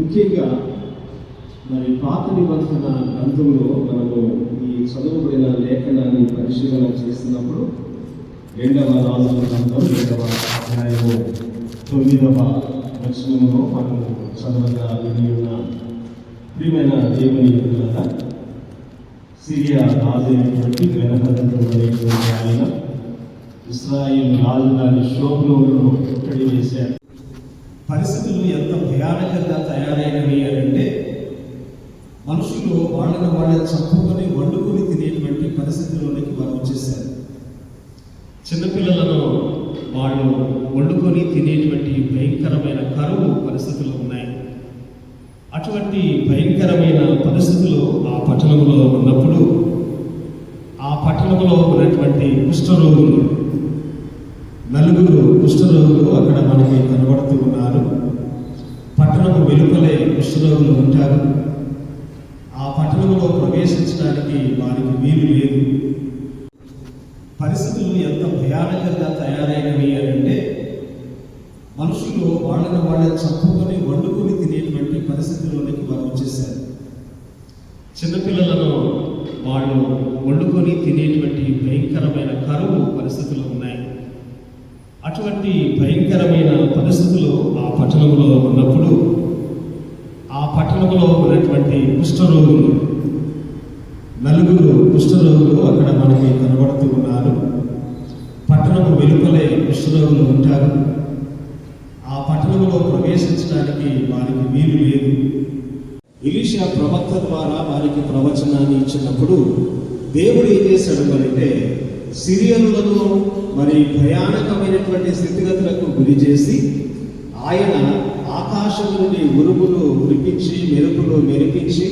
ముఖ్యంగా మరి పాత నిబంధన గ్రంథంలో మనము ఈ చదువుబడిన లేఖనాన్ని పరిశీలన చేస్తున్నప్పుడు 2వ రాజుల గ్రంథం 2వ అధ్యాయము 9వ వచనంలో మనము చదవగా విని ఉన్న ప్రియమైన దేవుని యొక్క సిరియా రాజు అయినటువంటి బెన్హదదు అనేటువంటి ఆయన ఇశ్రాయేలు రాజధాని షోమ్రోనును ముట్టడి వేశారు. పరిస్థితులు ఎంత భయానకంగా తయారైనవి అంటే మనుషులు వాళ్ళని చంపుకొని వండుకొని తినేటువంటి పరిస్థితుల్లోనికి వారు వచ్చేసారు. చిన్నపిల్లలను వాళ్ళు వండుకొని తినేటువంటి భయంకరమైన కరువు పరిస్థితులు ఉన్నాయి. అటువంటి భయంకరమైన పరిస్థితులు ఆ పట్టణంలో ఉన్నప్పుడు ఆ పట్టణంలో ఉన్నటువంటి కుష్ఠరోగులు 4 కుష్ఠరోగులు అక్కడ మనకి కనబడుతూ ఉన్నారు. పట్టణము వెలుపలే కుష్ఠరోగులు ఉంటారు. ఆ పట్టణంలో ప్రవేశించడానికి వారికి వీలు లేదు. పరిస్థితులు ఎంత భయానకంగా తయారైనవి అంటే మనుషులు వాళ్ళని చంపుకొని వండుకొని తినేటువంటి పరిస్థితుల్లోనికి వారు వచ్చేసారు. చిన్నపిల్లలను వాళ్ళు వండుకొని తినేటువంటి భయంకరమైన కరువు పరిస్థితులు ఉన్నాయి. అటువంటి భయంకరమైన పరిస్థితులు ఆ పట్టణంలో ఉన్నప్పుడు ఆ పట్టణంలో ఉన్నటువంటి కుష్ఠరోగులు 4 కుష్ఠరోగులు అక్కడ మనకి కనబడుతూ ఉన్నారు. పట్టణము వెలుపలే కుష్ఠరోగులు ఉంటారు. ఆ పట్టణంలో ప్రవేశించడానికి వారికి వీలు లేదు. ఎలీషా ప్రవక్త ద్వారా వారికి ప్రవచనాన్ని ఇచ్చినప్పుడు దేవుడు ఏం చేశాడు అంటే సిరియనులను మరి భయానకమైనటువంటి స్థితిగతులకు గురి చేసి ఆయన ఆకాశం నుండి ఉరుములు ఉరిపించి మెరుపులు మెరిపించి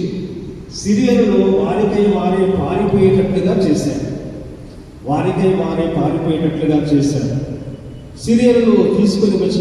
సిరియనులు వారికై వారే పారిపోయేటట్లుగా చేశారు. సిరియనులు తీసుకొని వచ్చిన